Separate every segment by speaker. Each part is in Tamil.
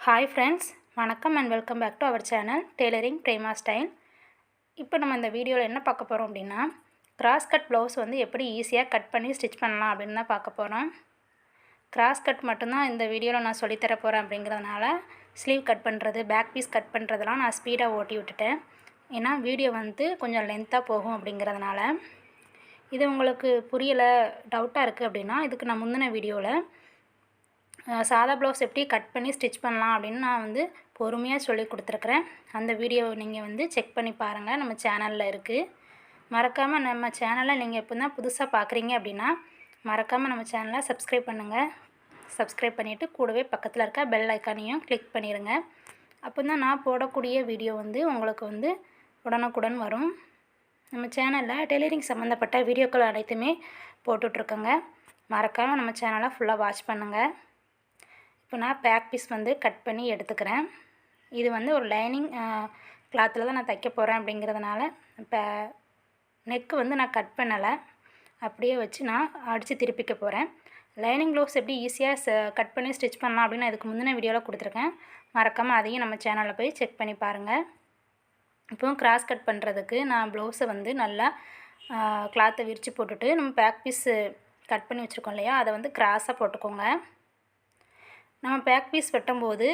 Speaker 1: ஹாய் ஃப்ரெண்ட்ஸ், வணக்கம் and welcome back to our channel tailoring Prema style. இப்போ நம்ம இந்த வீடியோவில் என்ன பார்க்க போகிறோம் அப்படின்னா, கிராஸ் கட் ப்ளவுஸ் வந்து எப்படி ஈஸியாக கட் பண்ணி ஸ்டிச் பண்ணலாம் அப்படின்னு தான் பார்க்க போகிறோம். கிராஸ் கட் மட்டும்தான் இந்த வீடியோவில் நான் சொல்லித்தர போகிறேன் அப்படிங்கிறதுனால ஸ்லீவ் கட் பண்ணுறது, பேக் பீஸ் கட் பண்ணுறதெல்லாம் நான் ஸ்பீடாக ஓட்டி விட்டுட்டேன். ஏன்னா வீடியோ வந்து கொஞ்சம் லென்த்தாக போகும் அப்படிங்கிறதுனால. இது உங்களுக்கு புரியலை, டவுட்டாக இருக்குது அப்படின்னா இதுக்கு நான் முந்தின வீடியோவில் சாதா ப்ளவுஸ் எப்படி கட் பண்ணி ஸ்டிச் பண்ணலாம் அப்படின்னு நான் வந்து பொறுமையாக சொல்லி கொடுத்துருக்குறேன். அந்த வீடியோவை நீங்கள் வந்து செக் பண்ணி பாருங்கள், நம்ம சேனலில் இருக்குது. மறக்காமல் நம்ம சேனலை நீங்கள் இப்போ தான் புதுசாக பார்க்குறீங்க அப்படின்னா மறக்காமல் நம்ம சேனலை சப்ஸ்கிரைப் பண்ணுங்கள். சப்ஸ்கிரைப் பண்ணிவிட்டு கூடவே பக்கத்தில் இருக்க பெல் ஐக்கானையும் கிளிக் பண்ணிடுங்க. அப்போ தான் நான் போடக்கூடிய வீடியோ வந்து உங்களுக்கு வந்து உடனுக்குடன் வரும். நம்ம சேனலில் டெய்லரிங் சம்மந்தப்பட்ட வீடியோக்கள் அனைத்துமே போட்டுட்ருக்கோங்க. மறக்காமல் நம்ம சேனலை ஃபுல்லாக வாட்ச் பண்ணுங்கள். இப்போ நான் பேக் பீஸ் வந்து கட் பண்ணி எடுத்துக்கிறேன். இது வந்து ஒரு லைனிங் கிளாத்தில் தான் நான் தைக்க போகிறேன் அப்படிங்கிறதுனால இப்போ நெக்கு வந்து நான் கட் பண்ணலை, அப்படியே வச்சு நான் அடித்து திருப்பிக்க போகிறேன். லைனிங் ப்ளவுஸ் எப்படி ஈஸியாக கட் பண்ணி ஸ்டிச் பண்ணலாம் அப்படின்னு அதுக்கு முந்தின வீடியோவில் கொடுத்துருக்கேன். மறக்காமல் அதையும் நம்ம சேனலில் போய் செக் பண்ணி பாருங்கள். இப்போ கிராஸ் கட் பண்ணுறதுக்கு நான் ப்ளவுஸை வந்து நல்லா கிளாத்தை விரித்து போட்டுட்டு நம்ம பேக் பீஸ் கட் பண்ணி வச்சுருக்கோம் இல்லையா, அதை வந்து கிராஸாக போட்டுக்கோங்க. நம்ம பேக் பீஸ் வெட்டும்போது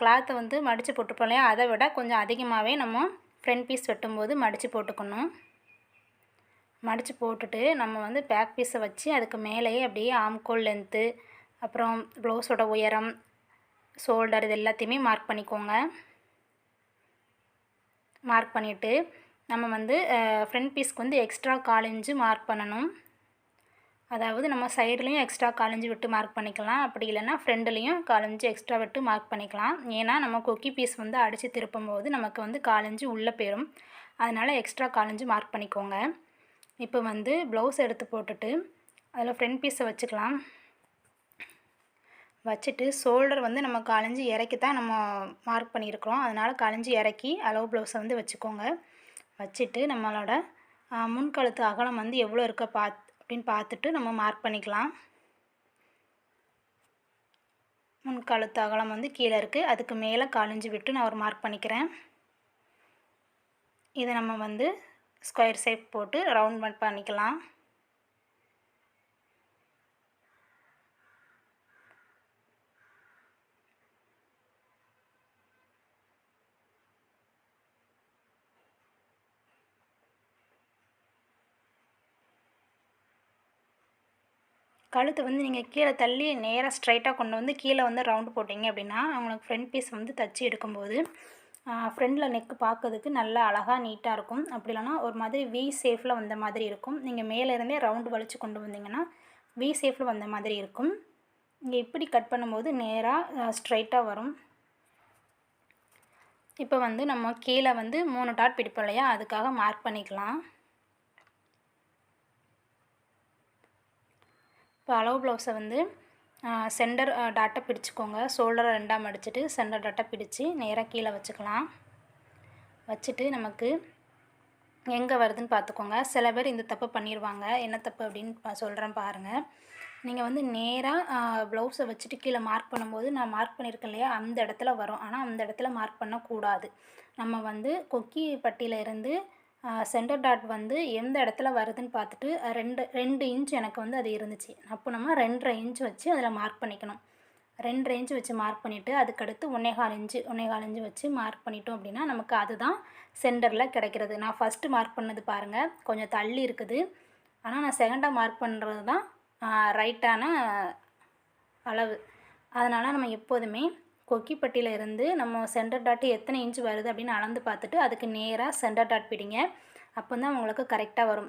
Speaker 1: கிளாத்தை வந்து மடித்து போட்டுப்போம் இல்லையா, அதை விட கொஞ்சம் அதிகமாகவே நம்ம ஃப்ரண்ட் பீஸ் வெட்டும்போது மடித்து போட்டுக்கணும். மடித்து போட்டுட்டு நம்ம வந்து பேக் பீஸை வச்சு அதுக்கு மேலேயே அப்படியே ஆம்கோல் லென்த்து, அப்புறம் ப்ளவுஸோட உயரம், ஷோல்டர், இது எல்லாத்தையுமே மார்க் பண்ணிக்கோங்க. மார்க் பண்ணிவிட்டு நம்ம வந்து ஃப்ரண்ட் பீஸ்க்கு வந்து எக்ஸ்ட்ரா 1/4 இன்ச்சு மார்க் பண்ணணும். அதாவது நம்ம சைட்லேயும் எக்ஸ்ட்ரா 1/4 இன்ச்சு விட்டு மார்க் பண்ணிக்கலாம். அப்படி இல்லைன்னா ஃப்ரெண்ட்லேயும் 1/4 இன்ச்சு எக்ஸ்ட்ரா விட்டு மார்க் பண்ணிக்கலாம். ஏன்னா நம்ம கொக்கி பீஸ் வந்து அடித்து திருப்பும்போது நமக்கு வந்து 1/4 இன்ச்சு உள்ளே போயிடும். அதனால் எக்ஸ்ட்ரா 1/4 இன்ச்சு மார்க் பண்ணிக்கோங்க. இப்போ வந்து ப்ளவுஸ் எடுத்து போட்டுட்டு அதில் ஃப்ரண்ட் பீஸை வச்சுக்கலாம். வச்சுட்டு ஷோல்டர் வந்து நம்ம 1/4 இன்ச்சு இறக்கி தான் நம்ம மார்க் பண்ணியிருக்கிறோம். அதனால் 1/4 இன்ச்சு இறக்கி அளவு ப்ளவுஸை வந்து வச்சுக்கோங்க. வச்சுட்டு நம்மளோட முன்கழுத்து அகலம் வந்து எவ்வளோ இருக்க அப்படின்னு பார்த்துட்டு நம்ம மார்க் பண்ணிக்கலாம். முன்கழுத்து அகலம் வந்து கீழே இருக்குது, அதுக்கு மேலே 1/4 இன்ச்சு விட்டு நான் ஒரு மார்க் பண்ணிக்கிறேன். இதை நம்ம வந்து ஸ்கொயர் ஷேப் போட்டு ரவுண்ட் பண்ணிக்கலாம். கழுத்தை வந்து நீங்கள் கீழே தள்ளி நேராக ஸ்ட்ரைட்டாக கொண்டு வந்து கீழே வந்து ரவுண்டு போட்டிங்க அப்படின்னா அவங்களுக்கு ஃப்ரண்ட் பீஸ் வந்து தச்சு எடுக்கும்போது ஃப்ரண்டில் நெக்கு பார்க்கறதுக்கு நல்லா அழகாக நீட்டாக இருக்கும். அப்படி இல்லைனா ஒரு மாதிரி வி ஷேப்பில் வந்த மாதிரி இருக்கும். நீங்கள் மேலேருந்தே ரவுண்டு வலித்து கொண்டு வந்தீங்கன்னா வி ஷேப்பில் வந்த மாதிரி இருக்கும். நீங்கள் இப்படி கட் பண்ணும்போது நேராக ஸ்ட்ரைட்டாக வரும். இப்போ வந்து நம்ம கீழே வந்து 3 டாட் பிடிப்போம் இல்லையா, அதுக்காக மார்க் பண்ணிக்கலாம். இப்போ அளவு ப்ளவுஸை வந்து சென்டர் டாட்டை பிடிச்சிக்கோங்க. ஷோல்டரை 2ஆக மடிச்சுட்டு சென்டர் டாட்டை பிடிச்சி நேராக கீழே வச்சுக்கலாம். வச்சுட்டு நமக்கு எங்கே வருதுன்னு பார்த்துக்கோங்க. சில பேர் இந்த தப்பு பண்ணிடுவாங்க. என்ன தப்பு அப்படின்னு சொல்கிறேன் பாருங்கள். நீங்கள் வந்து நேராக ப்ளவுஸை வச்சுட்டு கீழே மார்க் பண்ணும்போது நான் மார்க் பண்ணியிருக்கேன் இல்லையா, அந்த இடத்துல வரும். ஆனால் அந்த இடத்துல மார்க் பண்ணக்கூடாது. நம்ம வந்து கொக்கி பட்டியில் இருந்து சென்டர் டாட் வந்து எந்த இடத்துல வருதுன்னு பார்த்துட்டு 2 இன்ச் எனக்கு வந்து அது இருந்துச்சு. அப்போ நம்ம 2.5 இன்ச் வச்சு அதில் மார்க் பண்ணிக்கணும். 2.5 இன்ச் வச்சு மார்க் பண்ணிவிட்டு அதுக்கடுத்து 1.25 இன்ச்சு வச்சு மார்க் பண்ணிட்டோம் அப்படின்னா நமக்கு அதுதான் சென்டரில் கிடைக்கிறது. நான் ஃபஸ்ட்டு மார்க் பண்ணது பாருங்கள், கொஞ்சம் தள்ளி இருக்குது. ஆனால் நான் செகண்டாக மார்க் பண்ணுறது தான் ரைட்டான அளவு. அதனால் நம்ம எப்போதுமே கொக்கிப்பட்டியில் இருந்து நம்ம சென்டர் டாட்டு எத்தனை இன்ச்சு வருது அப்படின்னு அளந்து பார்த்துட்டு அதுக்கு நேராக சென்டர் டாட் பிடிங்க. அப்போ தான் உங்களுக்கு கரெக்டாக வரும்.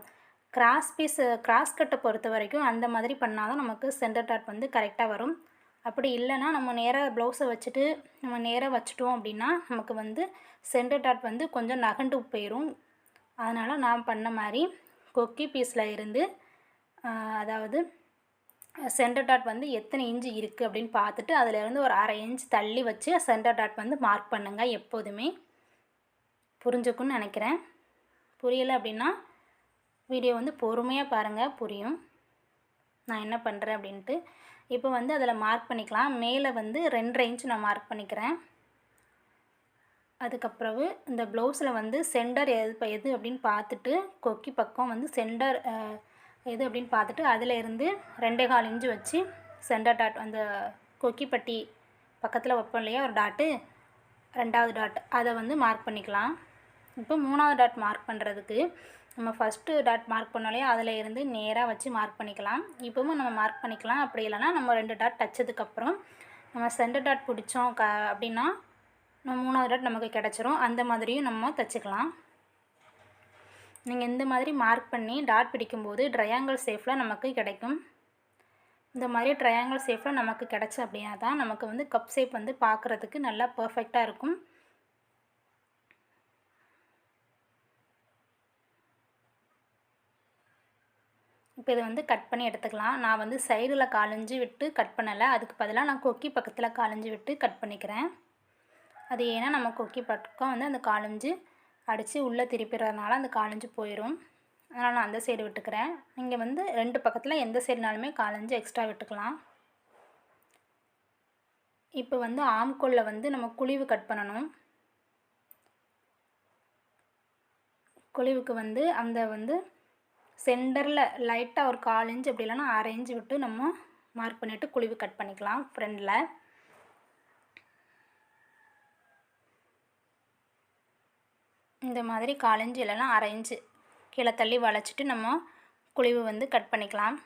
Speaker 1: கிராஸ் கட்டை பொறுத்த வரைக்கும் அந்த மாதிரி பண்ணால் தான் நமக்கு சென்டர் டாட் வந்து கரெக்டாக வரும். அப்படி இல்லைனா நம்ம நேராக ப்ளவுஸை வச்சுட்டு நம்ம நேராக வச்சுட்டோம் அப்படின்னா நமக்கு வந்து சென்டர் டாட் வந்து கொஞ்சம் நகண்டு போயிடும். அதனால் நான் பண்ண மாதிரி கொக்கி பீஸில் இருந்து அதாவது சென்டர் டாட் வந்து எத்தனை இன்ச்சு இருக்குது அப்படின்னு பார்த்துட்டு அதிலேருந்து ஒரு 1/2 இன்ச் தள்ளி வச்சு சென்டர் டாட் வந்து மார்க் பண்ணுங்கள். எப்போதுமே புரிஞ்சுக்குன்னு நினைக்கிறேன். புரியலை அப்படின்னா வீடியோ வந்து பொறுமையாக பாருங்கள், புரியும் நான் என்ன பண்ணுறேன் அப்படின்ட்டு. இப்போ வந்து அதில் மார்க் பண்ணிக்கலாம். மேலே வந்து 2.5 இன்ச் நான் மார்க் பண்ணிக்கிறேன். அதுக்கப்புறவு இந்த ப்ளவுஸில் வந்து சென்டர் எது அப்படின்னு பார்த்துட்டு, கொக்கி பக்கம் வந்து சென்டர் எது அப்படின்னு பார்த்துட்டு அதில் இருந்து 2.25 இன்ச்சு வச்சு சென்டர் டாட் அந்த கொக்கி பட்டி பக்கத்தில் வைப்போம் இல்லையா ஒரு டாட்டு, 2வது டாட் அதை வந்து மார்க் பண்ணிக்கலாம். இப்போ 3வது டாட் மார்க் பண்ணுறதுக்கு நம்ம ஃபஸ்ட்டு டாட் மார்க் பண்ணோம் இல்லையா, அதில் இருந்து நேராக வச்சு மார்க் பண்ணிக்கலாம். இப்போவும் நம்ம மார்க் பண்ணிக்கலாம். அப்படி இல்லைனா நம்ம 2 டாட் தச்சதுக்கப்புறம் நம்ம சென்டர் டாட் பிடிச்சோம் அப்படின்னா நம்ம 3வது டாட் நமக்கு கிடச்சிரும். அந்த மாதிரியும் நம்ம தைச்சிக்கலாம். நீங்கள் இந்த மாதிரி மார்க் பண்ணி டாட் பிடிக்கும்போது ட்ரையாங்கிள் ஷேப்பில் நமக்கு கிடைக்கும். இந்த மாதிரி ட்ரையாங்கிள் ஷேப்பில் நமக்கு கிடச்சி அப்படின்னா தான் நமக்கு வந்து கப் ஷேப் வந்து பார்க்குறதுக்கு நல்லா பர்ஃபெக்டாக இருக்கும். இப்போ இதை வந்து கட் பண்ணி எடுத்துக்கலாம். நான் வந்து சைடில் 1/4 இன்ச்சு விட்டு கட் பண்ணலை. அதுக்கு பதிலாக நான் கொக்கி பக்கத்தில் 1/4 இன்ச்சு விட்டு கட் பண்ணிக்கிறேன். அது ஏன்னா நம்ம கொக்கி பக்கம் வந்து அந்த 1/4 இன்ச்சு அடித்து உள்ளே திருப்பிடுறதுனால அந்த 1/4 இன்ச்சு போயிடும். அதனால் நான் அந்த சைடு விட்டுக்கிறேன். நீங்கள் வந்து 2 பக்கத்தில் எந்த சைடுனாலுமே 1/4 இன்ச்சு எக்ஸ்ட்ரா விட்டுக்கலாம். இப்போ வந்து ஆம்கோலில் வந்து நம்ம குழிவு கட் பண்ணணும். குழிவுக்கு வந்து அந்த வந்து சென்டரில் லைட்டாக ஒரு 1/4 இன்ச்சு அப்படி இல்லைன்னா 1/2 இன்ச்சு விட்டு நம்ம மார்க் பண்ணிவிட்டு குழிவு கட் பண்ணிக்கலாம். ஃப்ரண்டில் இந்த மாதிரி 1/4 இன்ச்சு இல்லைன்னா 1/2 இன்ச்சு கீழே தள்ளி வளைச்சிட்டு நம்ம குழிவு வந்து கட் பண்ணிக்கலாம்.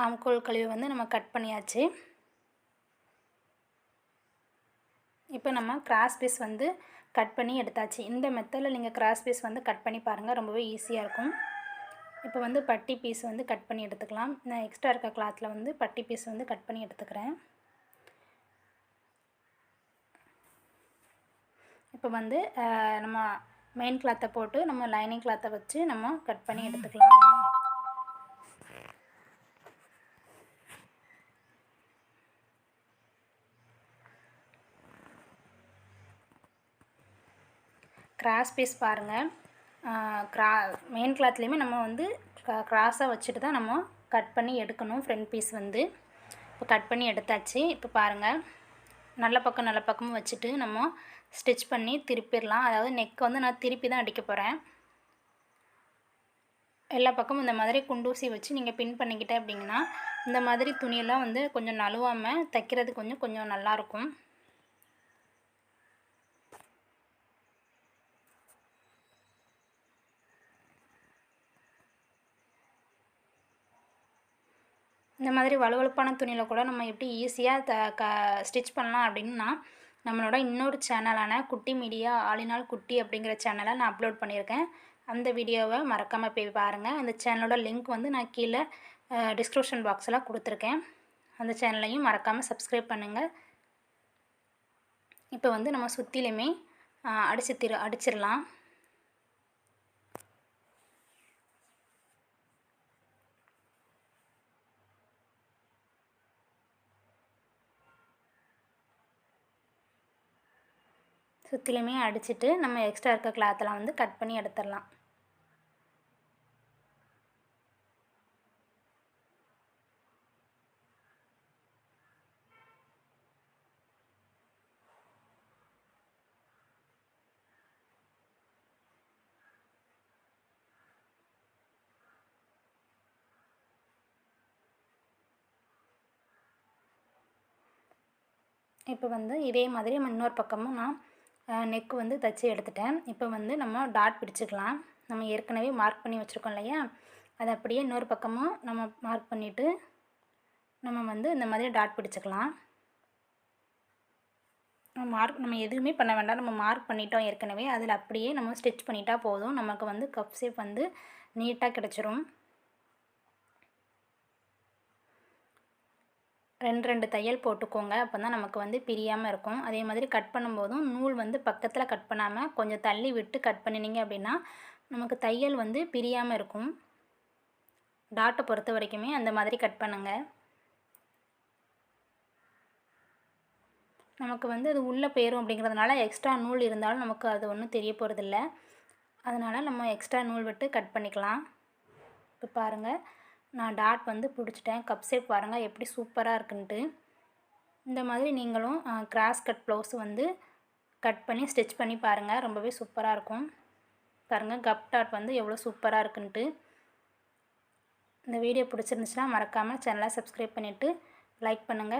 Speaker 1: ஆம்கோல் கழிவு வந்து நம்ம கட் பண்ணியாச்சு. இப்போ நம்ம கிராஸ் பீஸ் வந்து கட் பண்ணி எடுத்தாச்சு. இந்த மெத்தடில் நீங்கள் கிராஸ் பீஸ் வந்து கட் பண்ணி பாருங்கள், ரொம்பவே ஈஸியாக இருக்கும். இப்போ வந்து பட்டி பீஸ் வந்து கட் பண்ணி எடுத்துக்கலாம். நான் எக்ஸ்ட்ரா இருக்க கிளாத்தில் வந்து பட்டி பீஸ் வந்து கட் பண்ணி எடுத்துக்கிறேன். இப்போ வந்து நம்ம மெயின் கிளாத்தை போட்டு நம்ம லைனிங் கிளாத்தை வச்சு நம்ம கட் பண்ணி எடுத்துக்கலாம். கிராஸ் பீஸ் பாருங்கள், மெயின் கிளாத்லேயுமே நம்ம வந்து கிராஸாக வச்சுட்டு தான் நம்ம கட் பண்ணி எடுக்கணும். ஃப்ரண்ட் பீஸ் வந்து இப்போ கட் பண்ணி எடுத்தாச்சு. இப்போ பாருங்கள், நல்ல பக்கமும் வச்சுட்டு நம்ம ஸ்டிச் பண்ணி திருப்பிடலாம். அதாவது நெக் வந்து நான் திருப்பி தான் அடிக்க போகிறேன். எல்லா பக்கமும் இந்த மாதிரி குண்டூசி வச்சு நீங்கள் பின் பண்ணிக்கிட்டே அப்படிங்கன்னா இந்த மாதிரி துணியெல்லாம் வந்து கொஞ்சம் நழுவாமல் தைக்கிறது கொஞ்சம் நல்லாயிருக்கும். இந்த மாதிரி வழுவழுப்பான துணியில் கூட நம்ம எப்படி ஈஸியாக ஸ்டிச் பண்ணலாம் அப்படின்னா நம்மளோட இன்னொரு சேனலான குட்டி மீடியா ஆலினால் குட்டி அப்படிங்கிற சேனலை நான் அப்லோட் பண்ணியிருக்கேன். அந்த வீடியோவை மறக்காமல் போய் பாருங்கள். அந்த சேனலோட லிங்க் வந்து நான் கீழே டிஸ்கிரிப்ஷன் பாக்ஸில் கொடுத்துருக்கேன். அந்த சேனலையும் மறக்காமல் சப்ஸ்கிரைப் பண்ணுங்கள். இப்போ வந்து நம்ம சுற்றிலுமே அடிச்சிடலாம். சுற்றிலுமே அடிச்சுட்டு நம்ம எக்ஸ்ட்ரா இருக்க கிளாத்தெல்லாம் வந்து கட் பண்ணி எடுத்துடலாம். இப்போ வந்து இதே மாதிரி நம்ம இன்னொரு பக்கமும் நான் நெக் வந்து தைச்சி எடுத்துட்டேன். இப்போ வந்து நம்ம டாட் பிடிச்சிக்கலாம். நம்ம ஏற்கனவே மார்க் பண்ணி வச்சுருக்கோம் இல்லையா, அதை அப்படியே இன்னொரு பக்கமும் நம்ம மார்க் பண்ணிவிட்டு நம்ம வந்து இந்த மாதிரி டாட் பிடிச்சிக்கலாம். நம்ம எதுவுமே பண்ண வேண்டாம், நம்ம மார்க் பண்ணிட்டோம் ஏற்கனவே. அதில் அப்படியே நம்ம ஸ்டிச் பண்ணிட்டா போதும். நமக்கு வந்து கப் ஷேப் வந்து நீட்டாக கிடச்சிரும். 2 தையல் போட்டுக்கோங்க, அப்போ தான் நமக்கு வந்து பிரியாமல் இருக்கும். அதே மாதிரி கட் பண்ணும்போதும் நூல் வந்து பக்கத்தில் கட் பண்ணாமல் கொஞ்சம் தள்ளி விட்டு கட் பண்ணினீங்க அப்படின்னா நமக்கு தையல் வந்து பிரியாமல் இருக்கும். டாட்டை பொறுத்த வரைக்குமே அந்த மாதிரி கட் பண்ணுங்கள். நமக்கு வந்து அது உள்ளே போயிடும் அப்படிங்கிறதுனால எக்ஸ்ட்ரா நூல் இருந்தாலும் நமக்கு அது ஒன்றும் தெரிய போகிறதில்ல. அதனால் நம்ம எக்ஸ்ட்ரா நூல் விட்டு கட் பண்ணிக்கலாம். இப்போ பாருங்கள், நான் டாட் வந்து பிடிச்சிட்டேன். கப் ஷேப் பாருங்கள் எப்படி சூப்பராக இருக்குன்ட்டு. இந்த மாதிரி நீங்களும் கிராஸ் கட் ப்ளவுஸ் வந்து கட் பண்ணி ஸ்டிச் பண்ணி பாருங்கள். ரொம்பவே சூப்பராக இருக்கும். பாருங்கள் கப் டாட் வந்து எவ்வளோ சூப்பராக இருக்குன்ட்டு. இந்த வீடியோ பிடிச்சிருந்துச்சுன்னா மறக்காமல் சேனலை சப்ஸ்கிரைப் பண்ணிவிட்டு லைக் பண்ணுங்கள்.